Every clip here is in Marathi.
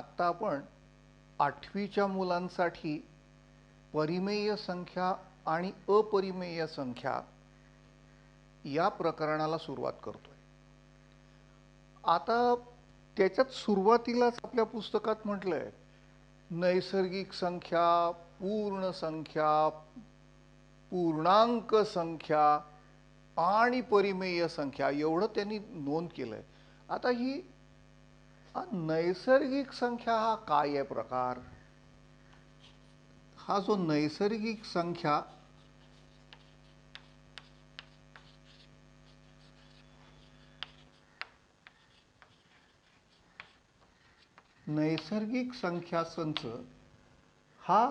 आत्ता आपण आठवीच्या मुलांसाठी परिमेय संख्या आणि अपरिमेय संख्या या प्रकरणाला सुरुवात करतोय. आता त्याच्यात सुरुवातीलाच आपल्या पुस्तकात म्हटलंय नैसर्गिक संख्या, पूर्ण संख्या, पूर्णांक संख्या आणि परिमेय संख्या एवढं त्यांनी नोंद केलंय. आता ही नैसर्गिक संख्या हा काय आहे प्रकार? हा जो नैसर्गिक संख्या नैसर्गिक संख्या संच हा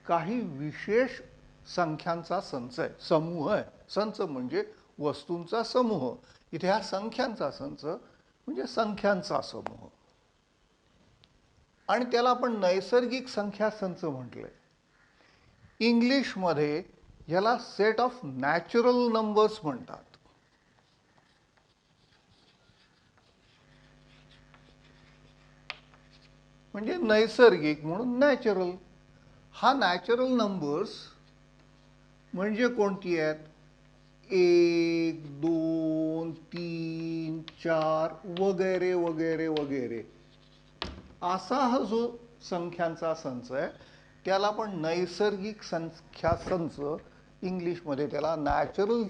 काही विशेष संख्यांचा संच आहे, समूह आहे. संच म्हणजे वस्तूंचा समूह. इथे हा संख्यांचा संच म्हणजे संख्यांचा समूह, आणि त्याला आपण नैसर्गिक संख्या संच म्हटलंय. इंग्लिशमध्ये याला सेट ऑफ नॅचरल नंबर्स म्हणतात. म्हणजे नैसर्गिक म्हणून नॅचरल. हा नॅचरल नंबर्स म्हणजे कोणती आहेत? 1, 2, 3, 4 वगैरे वगैरे वगैरे असा हा जो संख्यांचा संच आहे त्याला आपण नैसर्गिक संख्या संच, इंग्लिशमध्ये त्याला नॅचरल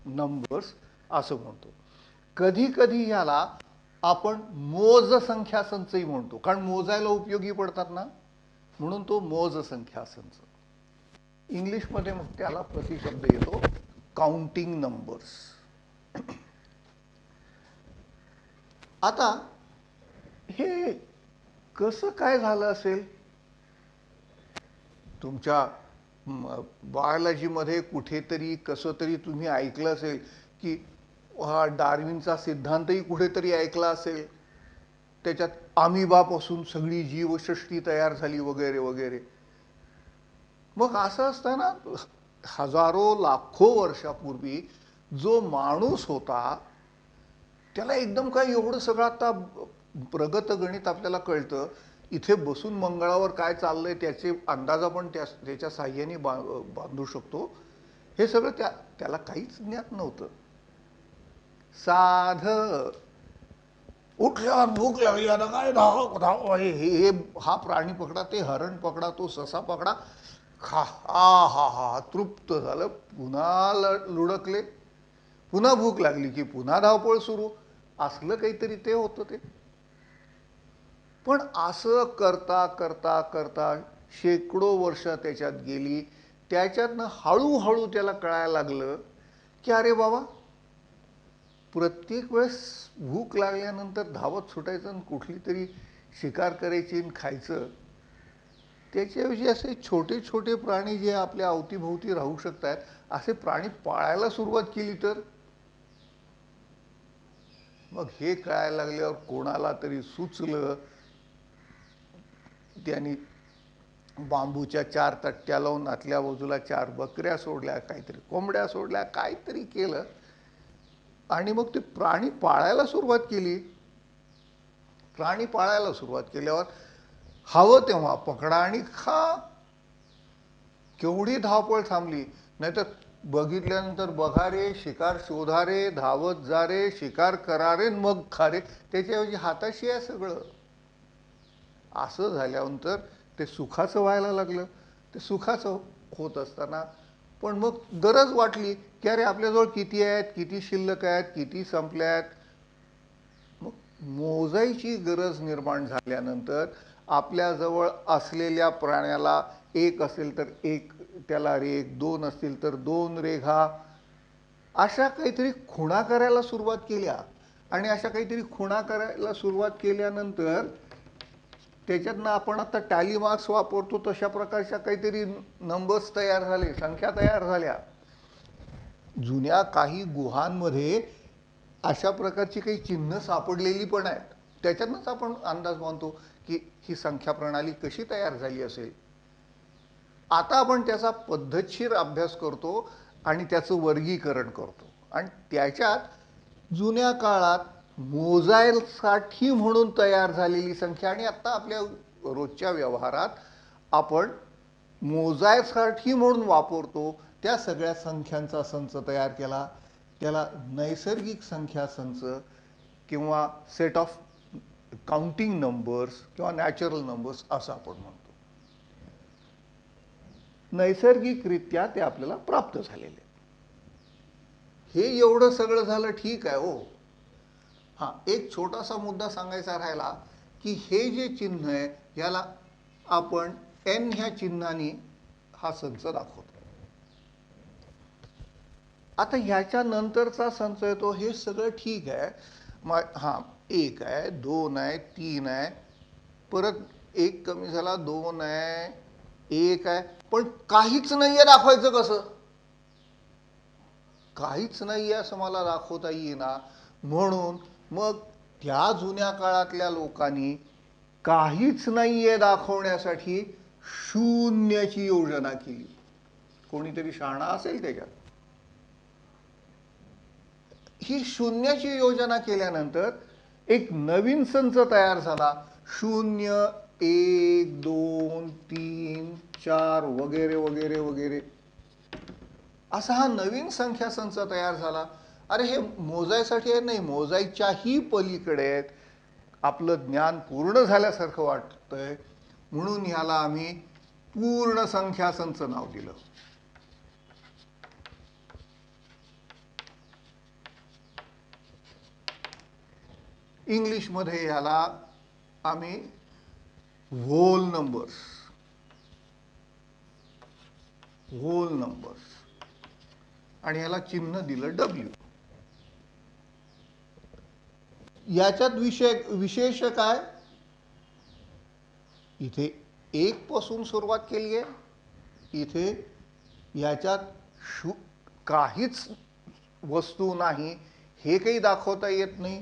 नंबर्स असं म्हणतो. कधी कधी याला आपण मोज संख्या संचही म्हणतो, कारण मोजायला उपयोगी पडतात ना, म्हणून तो मोज संख्या संच. इंग्लिशमध्ये मग त्याला प्रतिशब्द येतो काउंटिंग नंबर्स. आता हे कसं काय झालं असेल? तुमच्या बायोलॉजीमध्ये कुठेतरी कसं तरी तुम्ही ऐकलं असेल की हा डार्विनचा सिद्धांतही कुठेतरी ऐकला असेल. त्याच्यात अमिबापासून सगळी जीवसृष्टी तयार झाली वगैरे वगैरे. मग असं असताना हजारो लाखो वर्षापूर्वी जो माणूस होता त्याला एकदम काय एवढं सगळं आता प्रगत गणित आपल्याला कळतं. इथे बसून मंगळावर काय चाललंय त्याचे अंदाज आपण त्याच्या साह्याने बांधू शकतो. हे सगळं त्याला काहीच ज्ञात नव्हतं. साध उठल्यावर भूक लागली, आता काय धाव धाव, हे हा प्राणी पकडा, ते हरण पकडा, तो ससा पकडा, खा, हा हा हा तृप्त झालं. पुन्हा लुडकले, पुन्हा भूक लागली की पुन्हा धावपळ सुरू. असलं काहीतरी ते होतं ते. पण असं करता करता करता शेकडो वर्ष त्याच्यात गेली. त्याच्यातनं हळूहळू त्याला कळायला लागलं की अरे बाबा, प्रत्येक वेळेस भूक लागल्यानंतर धावत सुटायचं आणि कुठली तरी शिकार करायची आणि खायचं. त्याच्याऐवजी असे छोटे छोटे प्राणी जे आपल्या अवतीभोवती राहू शकतात असे प्राणी पाळायला सुरुवात केली तर. मग हे कळायला लागल्यावर कोणाला तरी सुचलं. त्यांनी बांबूच्या 4 तट्ट्या लावून आतल्या बाजूला 4 बकऱ्या सोडल्या, काहीतरी कोंबड्या सोडल्या, काहीतरी केलं आणि मग ते प्राणी पाळायला सुरुवात केली. प्राणी पाळायला सुरुवात केल्यावर हवं तेव्हा पकडा आणि खा. केवढी धावपळ थांबली. नाहीतर बघितल्यानंतर बघा रे, शिकार शोधा रे, धावत जा रे, शिकार करा रे, मग खा रे. त्याच्याऐवजी हाताशी आहे सगळं. असं झाल्यानंतर ते सुखाचं व्हायला लागलं. ते सुखाचं होत असताना पण मग गरज वाटली की अरे आपल्याजवळ किती आहेत, किती शिल्लक आहेत, किती संपल्यात. मग मोजायची गरज निर्माण झाल्यानंतर आपल्याजवळ असलेल्या प्राण्याला एक असेल तर एक त्याला रेघ, 2 असतील तर 2 रेघा, अशा काहीतरी खुणा करायला सुरुवात केल्या. आणि अशा काहीतरी खुणा करायला सुरुवात केल्यानंतर त्याच्यातनं आपण आता टॅली मार्क्स वापरतो तशा प्रकारच्या काहीतरी नंबर्स तयार झाले, संख्या तयार झाल्या. जुन्या काही गुहांमध्ये अशा प्रकारची काही चिन्ह सापडलेली पण आहेत. त्याच्यातनंच आपण अंदाज बांधतो की ही संख्या प्रणाली कशी तयार झाली असेल. आता आपण त्याचा पद्धतशीर अभ्यास करतो आणि त्याचं वर्गीकरण करतो. आणि त्याच्यात जुन्या काळात मोजायसाठी म्हणून तयार झालेली संख्या, आणि आता आपल्या रोजच्या व्यवहारात आपण मोजायसाठी म्हणून वापरतो त्या सगळ्या संख्यांचा संच तयार केला. त्याला नैसर्गिक संख्या संच किंवा सेट ऑफ काउंटिंग नंबर्स किंवा नॅचरल नंबर्स असं आपण म्हणतो. नैसर्गिकरित्या ते आपल्याला प्राप्त झालेले. हे एवढं सगळं झालं, ठीक आहे हो. हां, एक छोटासा मुद्दा सांगायचा राहिला की हे जे चिन्ह आहे याला आपण एन ह्या चिन्हाने हा संच दाखवतो. आता ह्याच्या नंतरचा संच येतो, हे सगळं ठीक आहे. मग हां, 1 आहे, 2 आहे, 3 आहे, परत 1 कमी झाला, 2 आहे, 1 आहे, पण काहीच नाही आहे दाखवायचं कसं? काहीच नाही आहे असं मला दाखवता येईना. म्हणून मग त्या जुन्या काळातल्या लोकांनी काहीच नाही आहे दाखवण्यासाठी शून्याची योजना केली. कोणीतरी शहाणा असेल त्याच्यात. ही शून्याची योजना केल्यानंतर एक नवीन संच तयार झाला. 0, 1, 2, 3, 4 वगैरे वगैरे वगैरे असा हा नवीन संख्या संच तयार झाला. अरे हे मोजायसाठी आहे, नाही मोजायच्याही पलीकडे आहेत. आपलं ज्ञान पूर्ण झाल्यासारखं वाटतंय, म्हणून ह्याला आम्ही पूर्ण संख्या संच नाव दिलं. इंग्लिशमध्ये याला आम्ही होल नंबर्स आणि याला चिन्ह दिलं W. याच्यात विशेष काय? इथे 1 पासून सुरुवात केली आहे. इथे याच्यात काहीच वस्तू नाही, हे काही दाखवता येत नाही.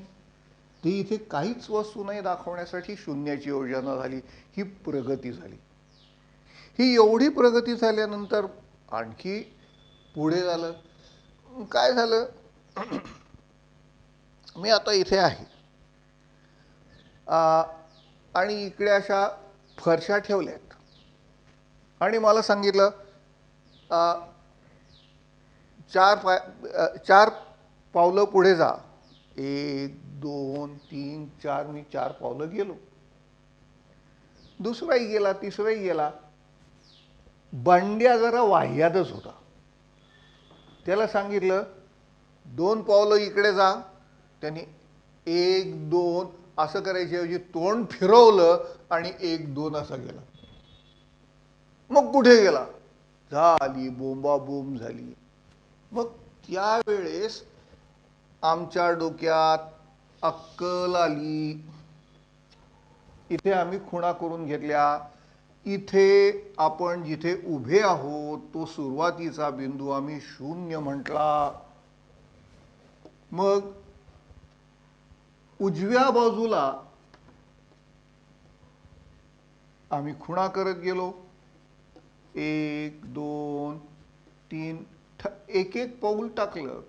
ते इथे काहीच वस्तू नाही दाखवण्यासाठी शून्याची योजना झाली. ही प्रगती झाली. ही एवढी प्रगती झाल्यानंतर आणखी पुढे झालं. काय झालं? मी आता इथे आहे आणि इकडे अशा फरशा ठेवल्यात आणि मला सांगितलं 4 पावलं पुढे जा. 1, 2, 3, 4. मी 4 पावलं गेलो. दुसराही गेला, तिसराही गेला. बंड्या जरा वाह्यातच होता. त्याला सांगितलं 2 पावलं इकडे जा. त्यांनी 1, 2 असं करायच्याऐवजी तोंड फिरवलं आणि 1, 2 असा गेला. मग कुठे गेला? झाली बोंबाबोंब झाली. मग त्यावेळेस आमच्या डोक्यात अक्कल आली. इथे आम्ही खुणा करून घेतल्या. इथे आपण जिथे उभे आहोत तो सुरुवातीचा बिंदू आम्ही 0 म्हटला. मग उजव्या बाजूला आम्ही खुणा करत गेलो. 1, 2, 3 एक एक पाऊल टाकलं.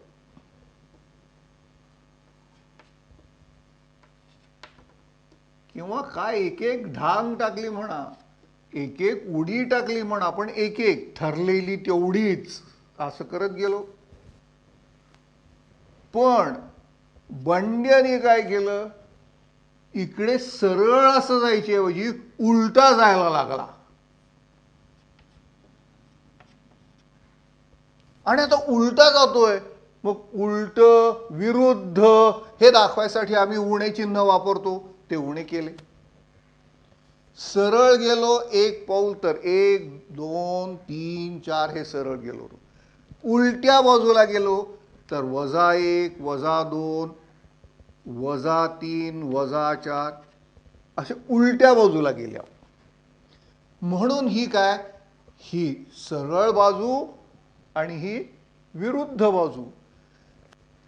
किंवा काय एक एक ढांग टाकली म्हणा, एक एक उडी टाकली म्हणा, पण एक एक ठरलेली तेवढीच असं करत गेलो. पण बंड्याने काय केलं? इकडे सरळ असं जायच्याऐवजी उलटा जायला लागला. आणि आता उलटा जातोय. मग उलट विरुद्ध हे दाखवायसाठी आम्ही उणे चिन्ह वापरतो. ते उणे केले. सरळ गेलो 1 पाऊल तर 1, 2, 3, 4 हे सरळ गेलो. उलट्या बाजूला गेलो तर -1, -2, -3, -4 असे उलट्या बाजूला गेल्या. म्हणून ही काय? ही सरळ बाजू आणि ही विरुद्ध बाजू.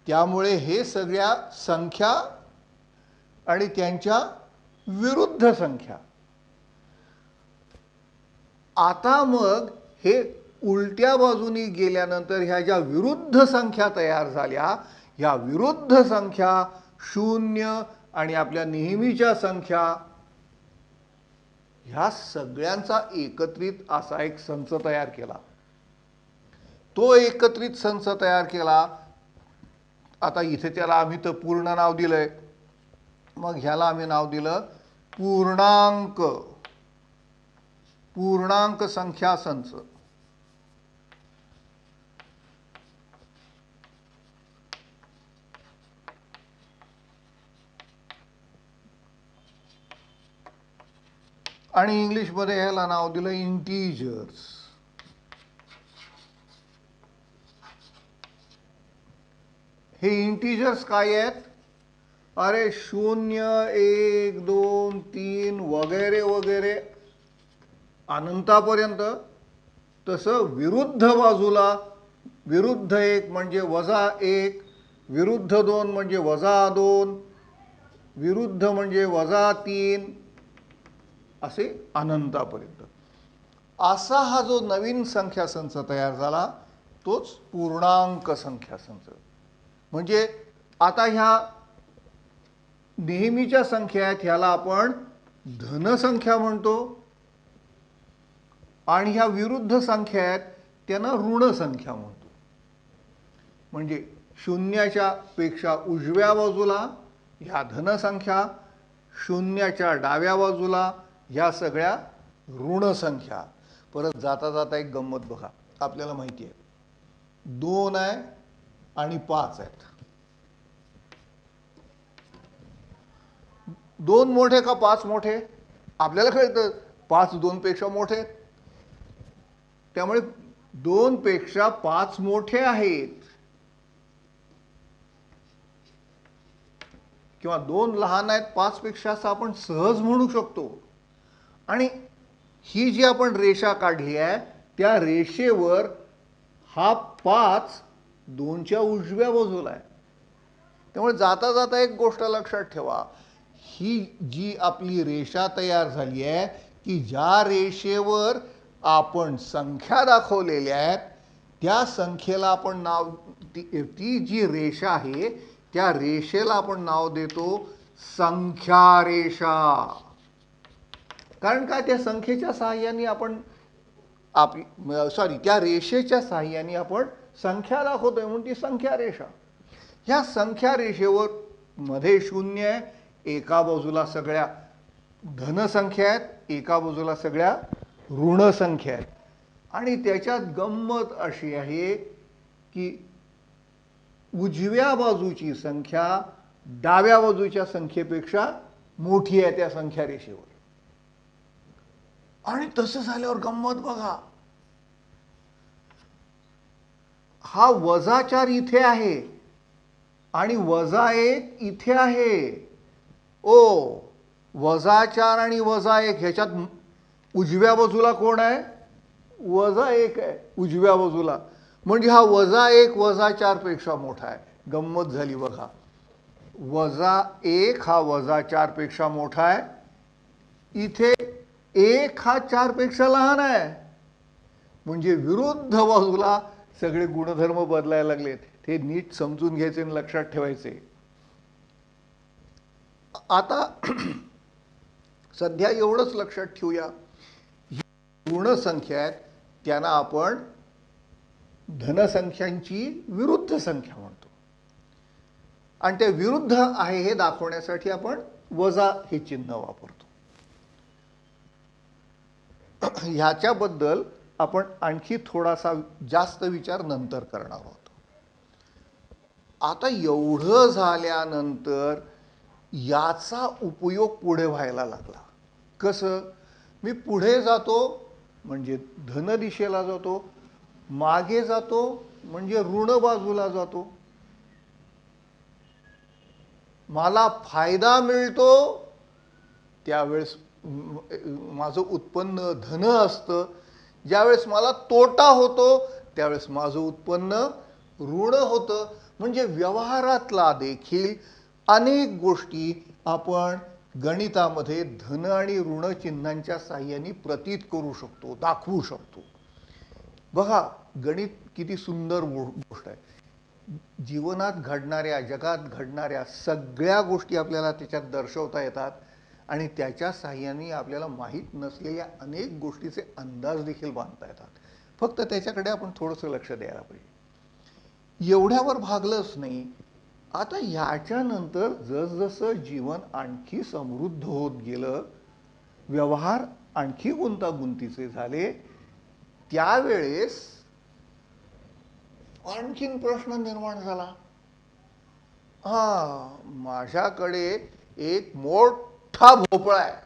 त्यामुळे हे सगळ्या संख्या आणि त्यांच्या विरुद्ध संख्या. आता मग हे उलट्या बाजूनी गेल्यानंतर ह्या ज्या विरुद्ध संख्या तयार झाल्या, ह्या विरुद्ध संख्या शून्य आणि आपल्या नेहमीच्या संख्या ह्या सगळ्यांचा एकत्रित असा एक संच तयार केला. तो एकत्रित संच तयार केला. आता इथे त्याला आम्ही तर पूर्ण नाव दिलंय, मग ह्याला आम्ही नाव दिलं पूर्णांक पूर्णांक संख्या संच. आणि इंग्लिशमध्ये ह्याला नाव दिलं इंटीजर्स. हे इंटीजर्स काय आहेत? अरे 0 1 2 3 वगैरे वगैरे अनंतापर्यंत. तसं विरुद्ध बाजूला विरुद्ध 1 म्हणजे -1, विरुद्ध 2 म्हणजे -2, विरुद्ध म्हणजे -3, असे अनंतापर्यंत. असा हा जो नवीन संख्या संच तयार झाला तोच पूर्णांक संख्या संच. म्हणजे आता ह्या नेहमीच्या संख्या आहेत ह्याला आपण धनसंख्या म्हणतो, आणि ह्या विरुद्ध संख्या आहेत त्यांना ऋणसंख्या म्हणतो. म्हणजे शून्याच्या पेक्षा उजव्या बाजूला ह्या धनसंख्या, शून्याच्या डाव्या बाजूला ह्या सगळ्या ऋणसंख्या. परत जाता जाता एक गंमत बघा, आपल्याला माहिती आहे 2 आहे आणि 5 आहेत. 2 मोठे का 5 मोठे? आपल्याला कळतं 5 2 पेक्षा मोठे, त्यामुळे 2 पेक्षा 5 मोठे आहेत, किंवा 2 लहान आहेत 5 पेक्षा असं आपण सहज म्हणू शकतो. आणि ही जी आपण रेषा काढली आहे त्या रेषेवर हा 5 2च्या उजव्या बाजूला आहे. त्यामुळे जाता जाता एक गोष्ट लक्षात ठेवा, ही जी आपली रेषा तयार झाली आहे की ज्या रेषेवर आपण संख्या दाखवलेल्या आहेत त्या संख्येला आपण नाव, ती जी रेषा आहे त्या रेषेला आपण नाव देतो संख्या रेषा. कारण काय, त्या संख्येच्या साहाय्याने आपण त्या रेषेच्या साहाय्याने आपण संख्या दाखवतोय म्हणून ती संख्या रेषा. ह्या संख्या रेषेवर मध्ये 0 आहे, एका बाजूला सगळ्या धनसंख्या आहेत, एका बाजूला सगळ्या ऋणसंख्या आहेत. आणि त्याच्यात गंमत अशी आहे की उजव्या बाजूची संख्या डाव्या बाजूच्या संख्येपेक्षा मोठी आहे त्या संख्या रेषेवर. आणि तसं झाल्यावर गंमत बघा, हा -4 इथे आहे आणि -1 इथे आहे. -4 आणि -1 ह्याच्यात उजव्या बाजूला कोण आहे? -1 आहे उजव्या बाजूला. म्हणजे हा -1 -4 पेक्षा मोठा आहे. गंमत झाली बघा, -1 हा -4 पेक्षा मोठा आहे, इथे 1 हा 4 पेक्षा लहान आहे. म्हणजे विरुद्ध बाजूला सगळे गुणधर्म बदलायला लागलेत. ते नीट समजून घ्यायचे आणि लक्षात ठेवायचे. आता सध्या एवढंच लक्षात ठेवूया, ही ऋण संख्या आहेत त्यांना आपण धनसंख्यांची विरुद्ध संख्या म्हणतो. आणि त्या विरुद्ध आहे हे दाखवण्यासाठी आपण वजा हे चिन्ह वापरतो. ह्याच्याबद्दल आपण आणखी थोडासा जास्त विचार नंतर करणार आहोत. आता एवढं झाल्यानंतर याचा उपयोग पुढे व्हायला लागला. कसं? मी पुढे जातो म्हणजे धन दिशेला जातो, मागे जातो म्हणजे ऋण बाजूला जातो. मला फायदा मिळतो त्यावेळेस माझं उत्पन्न धन असतं, ज्यावेळेस मला तोटा होतो त्यावेळेस माझं उत्पन्न ऋण होतं. म्हणजे व्यवहारातला देखील अनेक गोष्टी आपण गणितामध्ये धन आणि ऋण चिन्हांच्या साहाय्याने प्रतीत करू शकतो, दाखवू शकतो. बघा गणित किती सुंदर गोष्ट आहे. जीवनात घडणाऱ्या, जगात घडणाऱ्या सगळ्या गोष्टी आपल्याला त्याच्यात दर्शवता येतात आणि त्याच्या साहाय्याने आपल्याला माहीत नसलेल्या अनेक गोष्टीचे अंदाज देखील बांधता येतात. फक्त त्याच्याकडे आपण थोडंसं लक्ष द्यायला पाहिजे. एवढ्यावर भागलंच नाही. आता याच्यानंतर जसजसं जीवन आणखी समृद्ध होत गेलं, व्यवहार आणखी गुंतागुंतीचे झाले, त्यावेळेस आणखीन प्रश्न निर्माण झाला. माझ्याकडे एक मोठा भोपळा आहे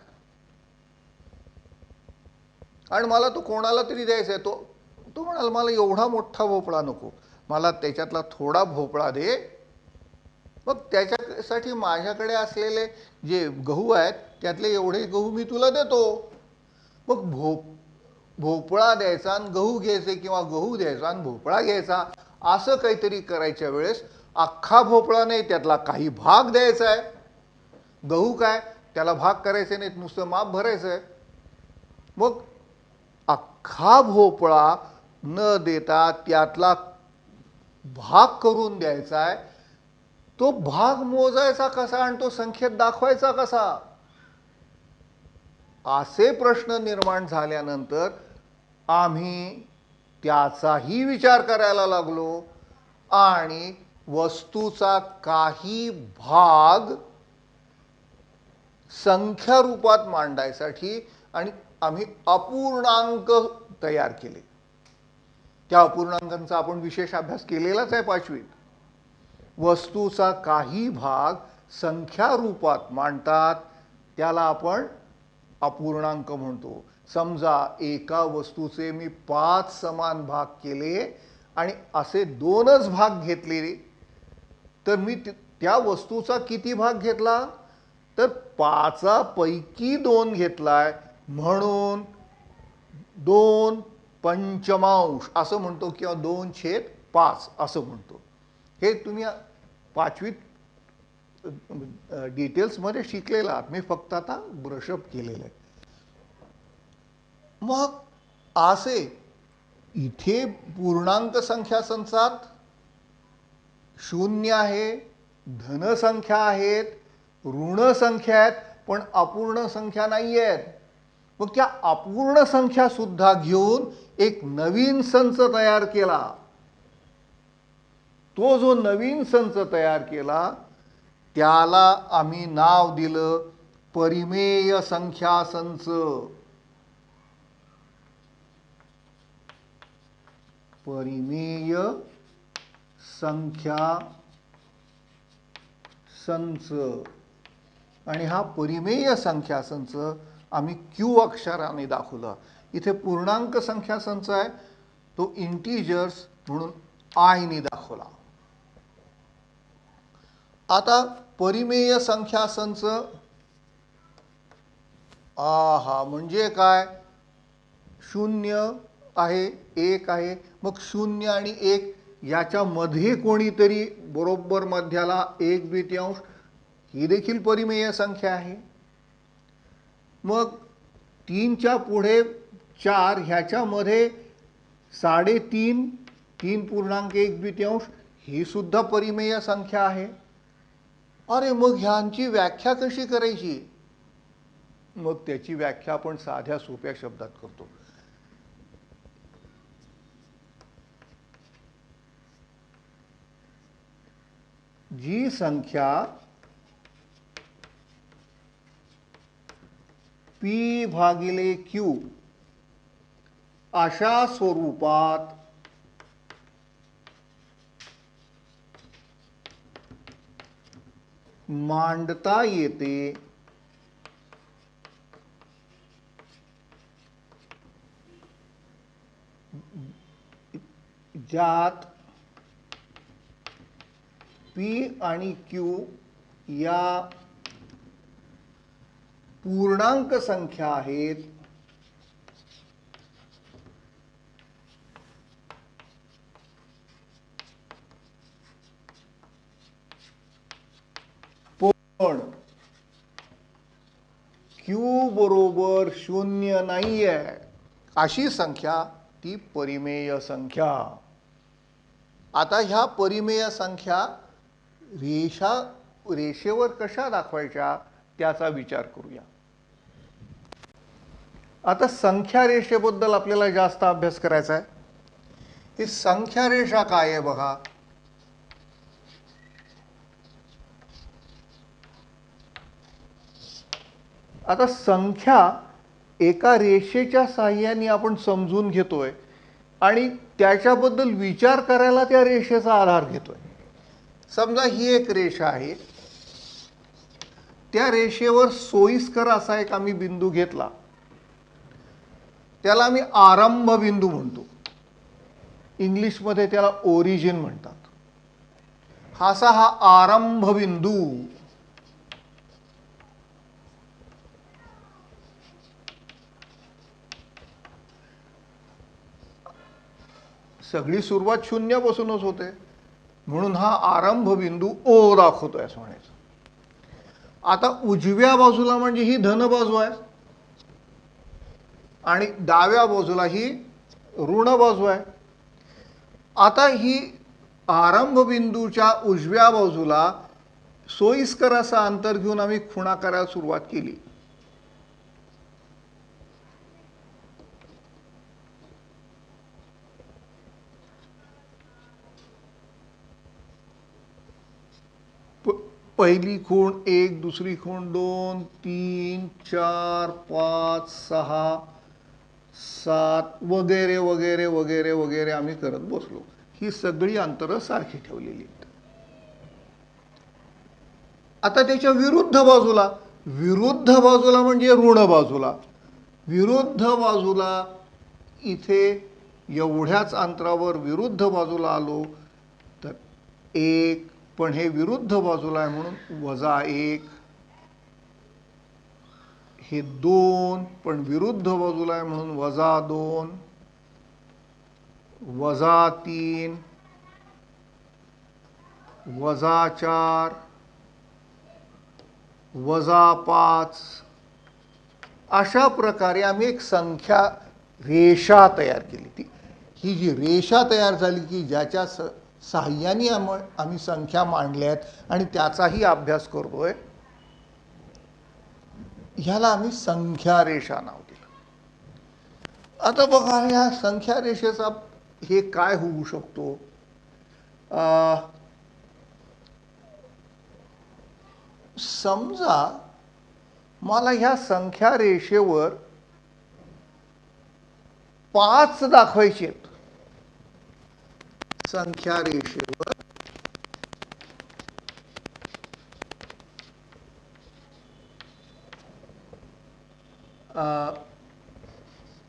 आणि मला तो कोणाला तरी द्यायचा आहे. तो तो म्हणाला मला एवढा मोठा भोपळा नको, मला त्याच्यातला थोडा भोपळा दे. मग त्याच्यासाठी माझ्याकडे असलेले जे गहू आहेत त्यातले एवढे गहू मी तुला देतो. मग भोपळा द्यायचा आणि गहू घ्यायचे किंवा गहू द्यायचा आणि भोपळा घ्यायचा असं काहीतरी करायच्या वेळेस अख्खा भोपळा नाही, त्यातला काही भाग द्यायचा आहे. गहू काय त्याला भाग करायचे नाहीत, नुसतं माप भरायचं आहे. मग अख्खा भोपळा न देता त्यातला भाग करून द्यायचा आहे. तो भाग मोजायचा कसा आणि तो संख्येत दाखवायचा कसा, असे प्रश्न निर्माण झाल्यानंतर आम्ही त्याचाही विचार करायला लागलो आणि वस्तूचा काही भाग संख्या रूपात मांडायसाठी आणि आम्ही अपूर्णांक तयार केले. त्या अपूर्णांकांचा आपण विशेष अभ्यास केलेलाच आहे 5वीत. वस्तूचा काही भाग संख्या रूपात मांडतात त्याला आपण अपूर्णांक म्हणतो. समजा एका वस्तूचे मी 5 समान भाग केले आणि असे 2च भाग घेतले, तर मी त्या वस्तूचा किती भाग घेतला, तर 5 पैकी 2 घेतलाय, म्हणून 2 पंचमांश असं म्हणतो किंवा 2/5 असं म्हणतो. हे तुम्ही 5वीत डिटेल्समध्ये शिकलेला आहात, मी फक्त आता ब्रशअप केलेलं आहे. मग असे इथे पूर्णांक संख्या संचात 0 आहे, धनसंख्या आहेत, ऋण संख्या आहेत, पण अपूर्ण संख्या नाही आहेत. मग त्या अपूर्ण संख्या सुद्धा घेऊन एक नवीन संच तयार केला. तो जो नवीन संच तयार केला त्याला आम्ही नाव दिलं परिमेय संख्या संच. परिमेय संख्या संच. आणि हा परिमेय संख्या संच आम्ही क्यू अक्षराने दाखवला. इथे पूर्णांक संख्या संच आहे, तो इंटीजर्स म्हणून आय ने दाखवला. आता परिमेय संख्या संच म्हणजे काय, 0 आहे, 1 आहे. मग 0 आणि 1 याच्यामध्ये कोणीतरी बरोबर मध्याला 1/2 ही देखील परिमेय संख्या आहे. मग 3च्या पुढे 4 ह्याच्यामध्ये 3.5 3.1/2 ही सुद्धा परिमेय संख्या आहे. अरे मग ह्यांची व्याख्या कशी करायची, मग त्याची व्याख्या आपण साध्या सोप्या शब्दात करतो. जी संख्या P/Q अशा स्वरूपात मांडता येते ज्यात P आणि Q या पूर्णांक संख्या आहेत, पण Q बरोबर 0 नाही आहे अशी संख्या ती परिमेय संख्या. आता ह्या परिमेय संख्या रेषेवर कशा दाखवायच्या त्याचा विचार करूया. आता संख्या रेषेबद्दल आपल्याला जास्त अभ्यास करायचा आहे. ही संख्या रेषा काय आहे बघा. आता संख्या एका रेषेच्या साहाय्याने आपण समजून घेतोय आणि त्याच्याबद्दल विचार करायला त्या रेषेचा आधार घेतोय. समजा ही एक रेषा आहे, त्या रेषेवर सोयीस्कर असा एक आम्ही बिंदू घेतला, त्याला आम्ही आरंभ बिंदू म्हणतो. इंग्लिशमध्ये त्याला ओरिजिन म्हणतात. हा आरंभ बिंदू सगळी सुरुवात शून्यापासूनच होते, म्हणून हा आरंभ बिंदू ओ दाखवतोय असं म्हणायचं. आता उजव्या बाजूला म्हणजे ही धन बाजू आहे आणि डाव्या बाजूला ही ऋण बाजू आहे. आता ही आरंभ बिंदूच्या उजव्या बाजूला सोयीस्कर असा अंतर घेऊन आम्ही खुणा करायला सुरुवात केली. पहिली खूण 1, दुसरी खूण 2, 3, 4, 5, 6, 7 वगैरे वगैरे वगैरे वगैरे आम्ही करत बसलो. ही सगळी अंतरं सारखी ठेवलेली आहेत. आता त्याच्या विरुद्ध बाजूला म्हणजे ऋण बाजूला, विरुद्ध बाजूला इथे एवढ्याच अंतरावर विरुद्ध बाजूला आलो तर 1, पण हे विरुद्ध बाजूला आहे म्हणून -1. हे 2, पण विरुद्ध बाजूला आहे म्हणून -2, -3, -4, -5. अशा प्रकारे आम्ही एक संख्या रेषा तयार केली. ही जी रेषा तयार झाली की ज्याच्या साहाय्याने आम्ही संख्या मांडल्यात आणि त्याचाही अभ्यास करतोय, ह्याला आम्ही संख्या रेषा नाव दिलं. आता बघा ह्या संख्या रेषेचा हे काय होऊ शकतो. समजा मला ह्या संख्या रेषेवर 5 दाखवायचे आहेत. संख्या रेषेवर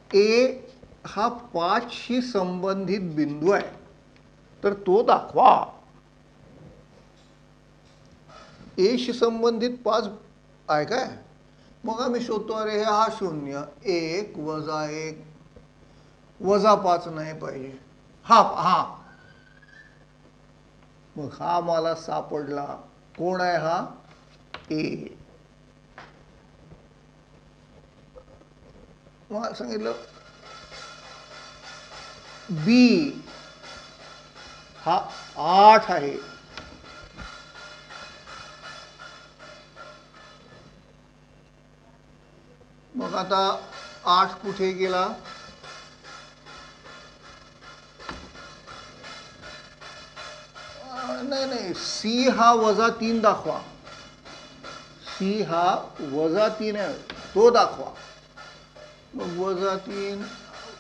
ए हा 5 शी संबंधित बिंदू आहे, तर तो दाखवा. ए शी संबंधित 5 आहे काय. मग आम्ही शोधतो, अरे हा 0, 1, -1, -5 नाही पाहिजे. हा मग हा मला सापडला. कोण आहे हा. ए. मग सांगितलं बी हा 8 आहे. मग आता 8 कुठे गेला. नाही, सी हा -3 दाखवा. सी हा -3 आहे, तो दाखवा. मग -3,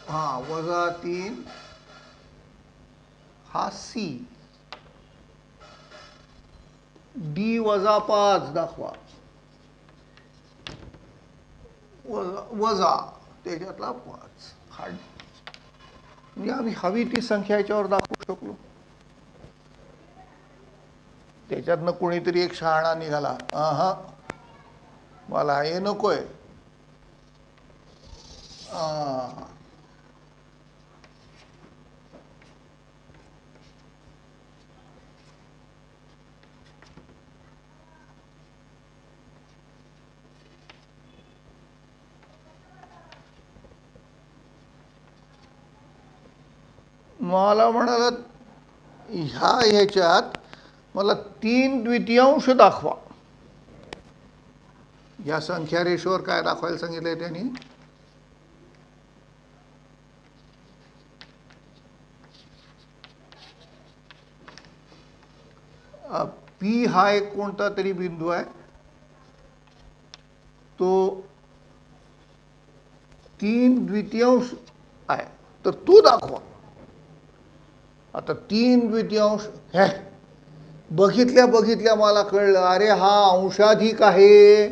-3 हा सी. डी -5 दाखवा. वजा त्याच्यातला 5 हा. म्हणजे आम्ही हवी ती संख्या याच्यावर दाखवू शकलो. त्याच्यातनं कोणीतरी एक शहाणा निघाला, मला हे नकोय. मला म्हणाला ह्याच्यात मला 3/2 दाखवा. या संख्या रेषेवर काय दाखवायला सांगितलंय त्यांनी? पी हा एक कोणता तरी बिंदू आहे, तो 3/2 आहे, तर तो दाखवा. आता 3/2 हे बघितल्या बघितल्या मला कळलं, अरे हा अंशाधिक आहे.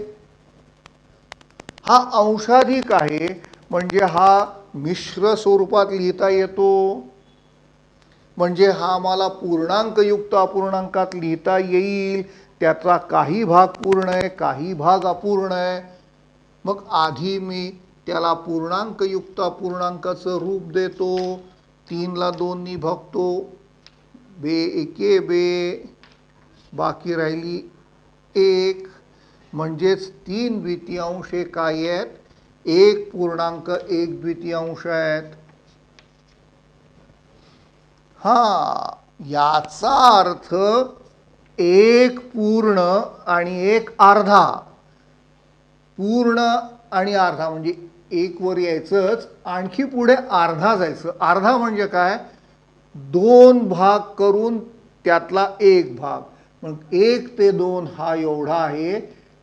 हा अंशाधिक आहे म्हणजे हा मिश्र स्वरूपात लिहिता येतो. म्हणजे हा मला पूर्णांकयुक्त अपूर्णांकात लिहिता येईल. त्याचा काही भाग पूर्ण आहे, काही भाग अपूर्ण आहे. मग आधी मी त्याला पूर्णांकयुक्त अपूर्णांकाचं रूप देतो. 3ला 2नी भागतो, बे एके बे, बाकी राहिली 1. म्हणजेच 3/2 हे काय आहेत? 1.1/2 आहेत. हा, याचा अर्थ 1 पूर्ण आणि 1 अर्धा. पूर्ण आणि अर्धा म्हणजे 1 वर यायचंच, आणखी पुढे अर्धा जायचं. अर्धा म्हणजे काय? 2 भाग करून त्यातला 1 भाग. मग 1 ते 2 हा एवढा आहे.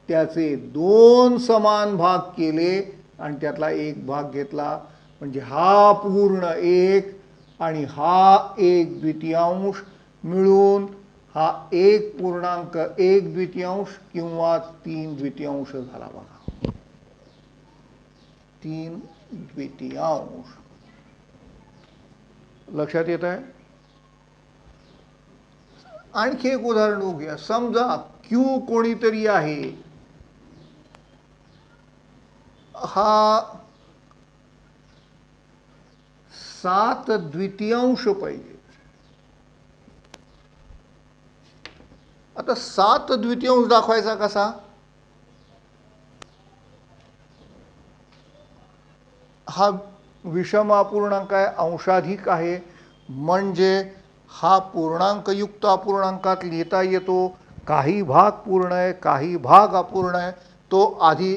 त्याचे 2 समान भाग केले आणि त्यातला 1 भाग घेतला. म्हणजे हा पूर्ण 1 आणि हा 1/2 मिळून हा 1.1/2 किंवा 3/2 झाला बघा. 3/2 लक्षात येत आहे? आणखी एक उदाहरण बघूया. समजा क्यू कोणीतरी आहे, हा 7/2 पाहिजे. आता 7/2 दाखवायचा कसा? हा विषम अपूर्णांक आहे, अंशाधिक आहे, म्हणजे हा पूर्णांकयुक्त अपूर्णांकात लिहिता येतो. काही भाग पूर्ण आहे, काही भाग अपूर्ण आहे. तो आधी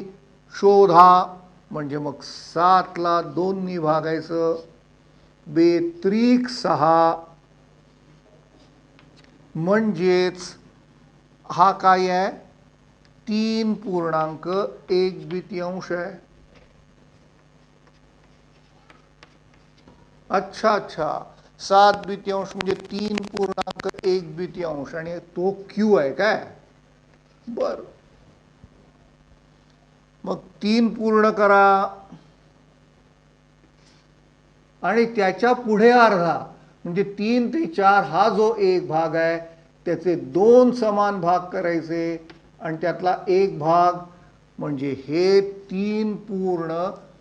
शोधा. म्हणजे मग 7ला 2नी भागायचं, बेत्रिक 6. म्हणजेच हा काय आहे? 3.1/2 आहे. अच्छा, 7/2 म्हणजे 3.1/2 आणि तो क्यू आहे काय? बर, मग 3 पूर्ण करा आणि त्याच्या पुढे अर्धा. म्हणजे 3 ते 4 हा जो 1 भाग आहे, त्याचे 2 समान भाग करायचे आणि त्यातला 1 भाग. म्हणजे हे 3 पूर्ण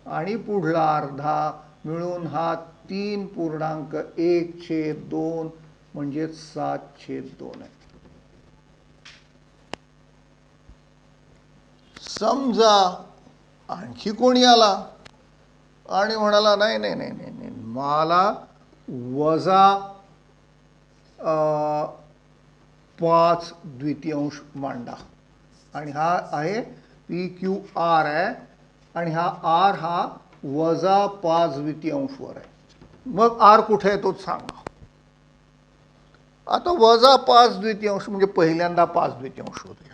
आणि पुढला अर्धा मिळून हा 3.1/2 म्हणजे 7/2 आहे. समजा आणखी कोणी आला आणि म्हणाला नाही नाही नाही नाही नाही, मला वजा 5/2 मांडा. आणि हा आहे PQR आहे आणि हा R हा वजा 5/2 वर आहे. मग R कुठे आहे तोच सांगा. आता वजा 5/2 म्हणजे पहिल्यांदा 5/2 होते.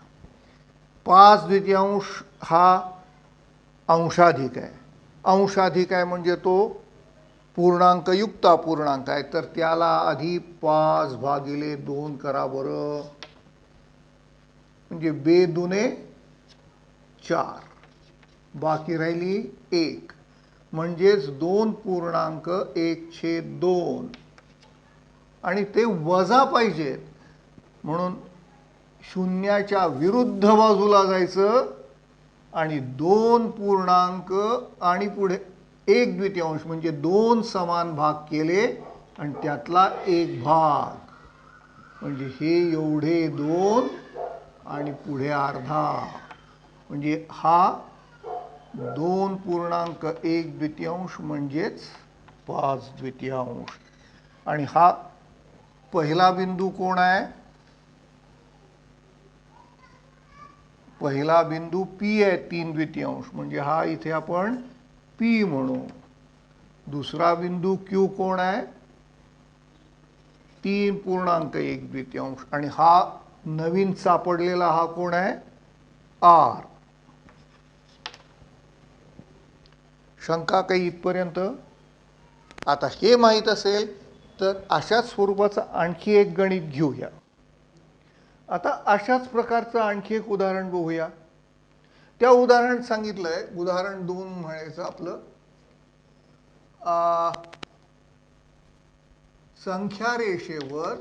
5/2 हा अंशाधिक आहे. अंशाधिक आहे म्हणजे तो पूर्णांकयुक्त अपूर्णांक आहे. तर त्याला आधी 5/2 करा बरं. म्हणजे 2 4, बाकी राहिली 1. म्हणजेच 2.1/2 आणि ते वजा पाहिजेत. म्हणून शून्याच्या विरुद्ध बाजूला जायचं आणि 2 पूर्णांक आणि पुढे 1/2 म्हणजे 2 समान भाग केले आणि त्यातला 1 भाग. म्हणजे हे एवढे 2 आणि पुढे अर्धा. म्हणजे हा 2.1/2 म्हणजेच 5/2 आणि हा पहिला बिंदू कोण आहे? पहिला बिंदू पी आहे 3/2, म्हणजे हा इथे आपण पी म्हणू. दुसरा बिंदू क्यू कोण आहे? 3.1/2, आणि हा नवीन सापडलेला हा कोण आहे? आर. शंका काही इथपर्यंत? आता हे माहीत असेल तर अशाच स्वरूपाचं आणखी एक गणित घेऊया. आता अशाच प्रकारचं आणखी एक उदाहरण बघूया. त्या उदाहरण सांगितलंय, उदाहरण 2 म्हणायचं आपलं. संख्या रेषेवर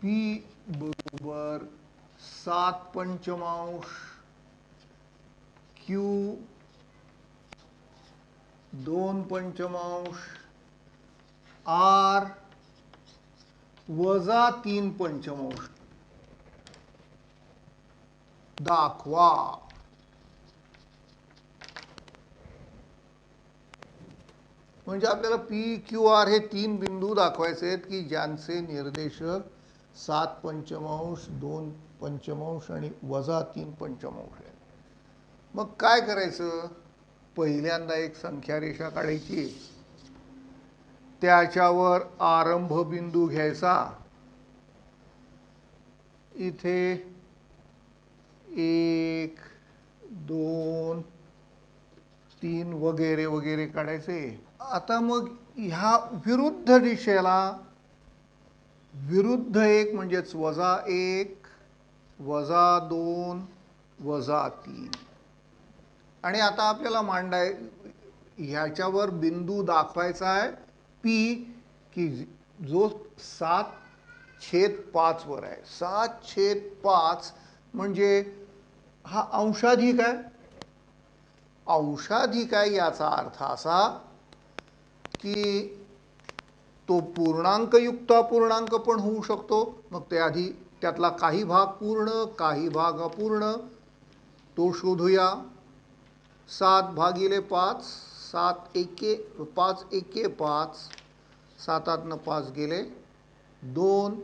पी बरोबर 7/5, क्यू 2/5, आर -3/5 दाखवा. म्हणजे आपल्याला पी क्यू आर हे 3 बिंदू दाखवायचे आहेत की ज्यांचे निर्देशक 7/5, 2/5 आणि -3/5 आहेत. मग काय करायचं? पहिल्यांदा एक संख्या रेषा काढायची, त्याच्यावर आरंभ बिंदू घ्यायचा. इथे 1, 2, 3 वगैरे वगैरे काढायचे. आता मग ह्या विरुद्ध दिशेला विरुद्ध 1 म्हणजेच -1, -2, -3, आणि आता आपल्याला मांडाय ह्याच्यावर बिंदू दाखवायचा आहे पी, की जो 7/5 वर आहे. 7/5 म्हणजे हा अंशाधिक आहे. अंशाधिक आहे याचा अर्थ असा की तो पूर्णांकयुक्त अपूर्णांक पण होऊ शकतो. मग त्यातला काही भाग पूर्ण, काही भाग अपूर्ण, तो शोधूया. 7/5, 7 एके 5 एके 5, 7 5 गेले 2,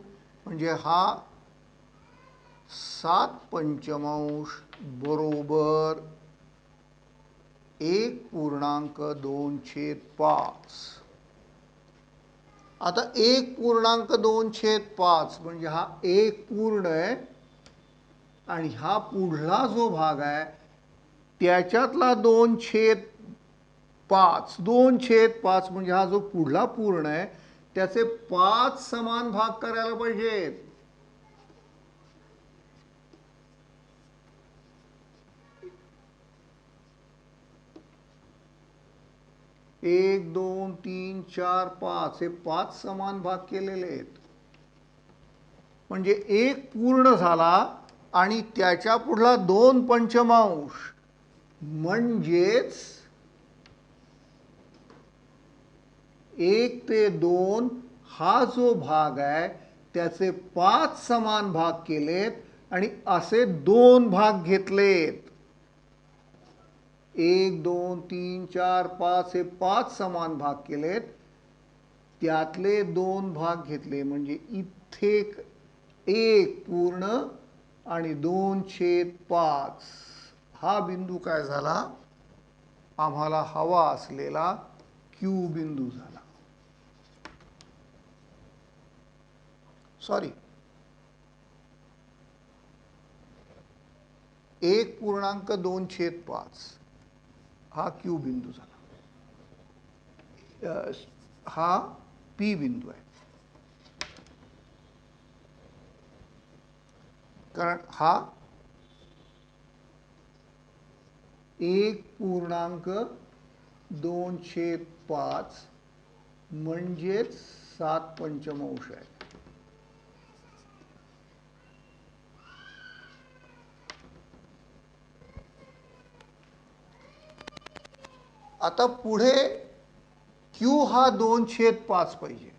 म्हणजे हा 7/5 बरोबर 1.25. आता 1.25 म्हणजे हा 1 पूर्ण आहे, आणि हा पुढला जो भाग आहे त्याच्यातला 2/5. 2/5 म्हणजे हा जो पुढला पूर्ण आहे त्याचे 5 समान भाग करायला पाहिजेत. एक 2 3 4 5 हे 5 समान भाग केलेले आहेत. म्हणजे 1 पूर्ण झाला आणि त्याच्या पुढला 2/5 म्हणजेच 1 ते 2 हा जो भाग आहे त्याचे 5 समान भाग केलेत आणि असे 2 भाग घेतलेत. 1 2 3 4 5 हे 5 समान भाग केलेत, त्यातले 2 भाग घेतले, म्हणजे इथे 1 पूर्ण आणि 2/5 हा बिंदू काय झाला? आम्हाला हवा असलेला क्यू बिंदू झाला. सॉरी, 1.25 हा क्यू बिंदू झाला. हा पी बिंदू आहे, कारण हा 1.25 म्हणजेच 7/5 आहे. आता पुढे क्यू हा 2/5 पाहिजे.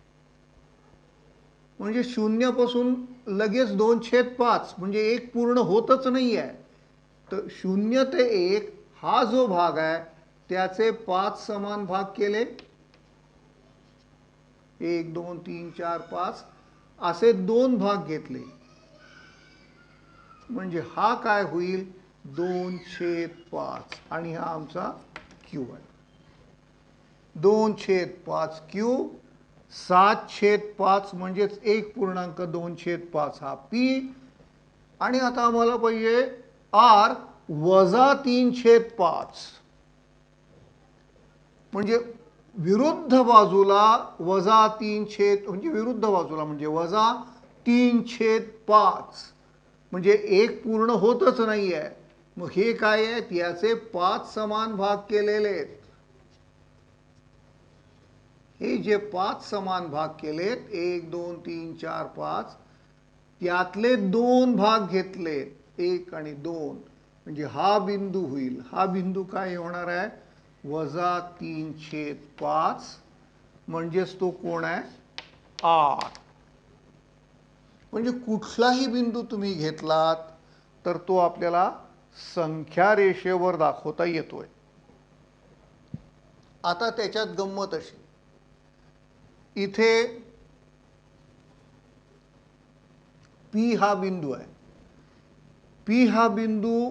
म्हणजे 0 पासून लगेच 2/5 म्हणजे 1 पूर्ण होतच नाही आहे. तर 0 ते 1 हा जो भाग आहे त्याचे 5 समान भाग केले, 1 2 3 4 5 असे 2 भाग घेतले, म्हणजे हा काय होईल 2/5 आणि हा आमचा क्यू आहे. 2/5 क्यू, 7/5 म्हणजेच 1.2/5 हा पी, आणि आता आम्हाला पाहिजे आर वजा 3/5, म्हणजे विरुद्ध बाजूला वजा 3 म्हणजे विरुद्ध बाजूला म्हणजे वजा 3/5, म्हणजे 1 पूर्ण होतच नाही आहे. मग हे काय आहेत, याचे 5 समान भाग केलेले आहेत. हे जे 5 समान भाग केलेत 1 2 3 4 5, त्यातले 2 भाग घेतलेत, 1 आणि 2, म्हणजे हा बिंदू होईल. हा बिंदू काय होणार आहे वजा 3/5, म्हणजेच तो कोण आहे आर. म्हणजे कुठलाही बिंदू तुम्ही घेतलात तर तो आपल्याला संख्या रेषेवर दाखवता येतोय. आता त्याच्यात गंमत अशी, इथे पी हा बिंदू आहे. पी हा बिंदू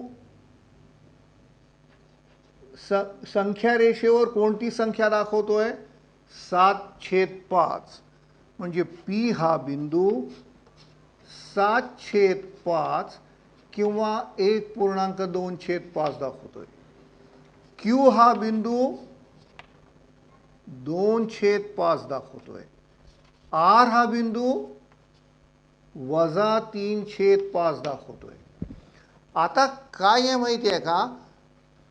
संख्या रेषेवर कोणती संख्या दाखवतोय 7/5, म्हणजे पी हा बिंदू 7/5 किंवा 1.2/5 दाखवतोय. क्यू हा बिंदू 2/5 दाखवतोय. आर हा बिंदू वजा 3/5 दाखवतोय. आता काय आहे माहिती आहे का,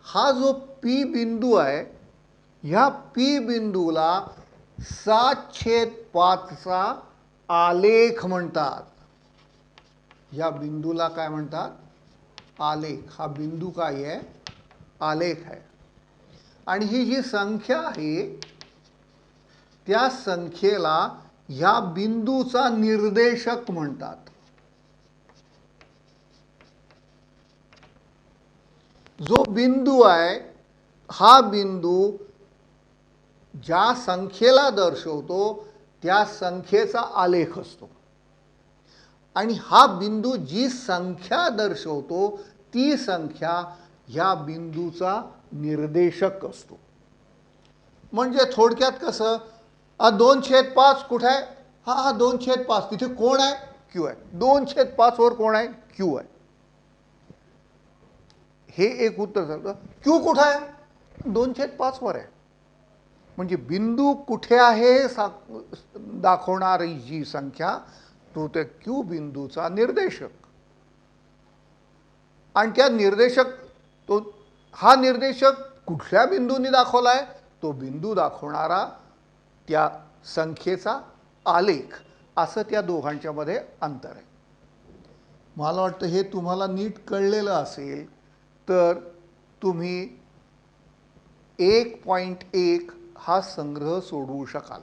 हा जो पी बिंदू आहे ह्या पी बिंदूला 7/5 चा आलेख म्हणतात. या बिंदूला काय म्हणतात, आलेख. हा बिंदू काय आहे, आलेख आहे. आणि ही जी संख्या आहे त्या संख्येला ह्या बिंदूचा निर्देशक म्हणतात. जो बिंदू आहे हा बिंदू ज्या संख्येला दर्शवतो त्या संख्येचा आलेख असतो, आणि हा बिंदू जी संख्या दर्शवतो ती संख्या ह्या बिंदूचा निर्देशक असतो. म्हणजे थोडक्यात कसं, 2/5 कुठे आहे, हा 2/5 तिथे कोण आहे क्यू आहे. 2/5 वर कोण आहे क्यू आहे. हे एक उत्तर झालं. क्यू कुठे आहे 2/5 वर आहे. म्हणजे बिंदू कुठे आहे दाखवणारी जी संख्या तो त्या क्यू बिंदूचा निर्देशक. आणि त्या निर्देशक तो हा निर्देशक कुठल्या बिंदूंनी दाखवलाय, तो बिंदू दाखवणारा त्या संख्येचा आलेख, असं त्या दोघांच्या मध्ये अंतर आहे. मला वाटतं हे तुम्हाला नीट कळलेलं असेल तर तुम्ही 1.1 हा संग्रह सोडवू शकाल.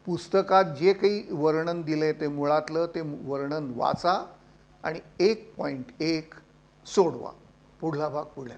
पुस्तकात जे काही वर्णन दिले ते मुळातलं ते वर्णन वाचा आणि 1.1 सोडवा. पुढला भाग पुढल्या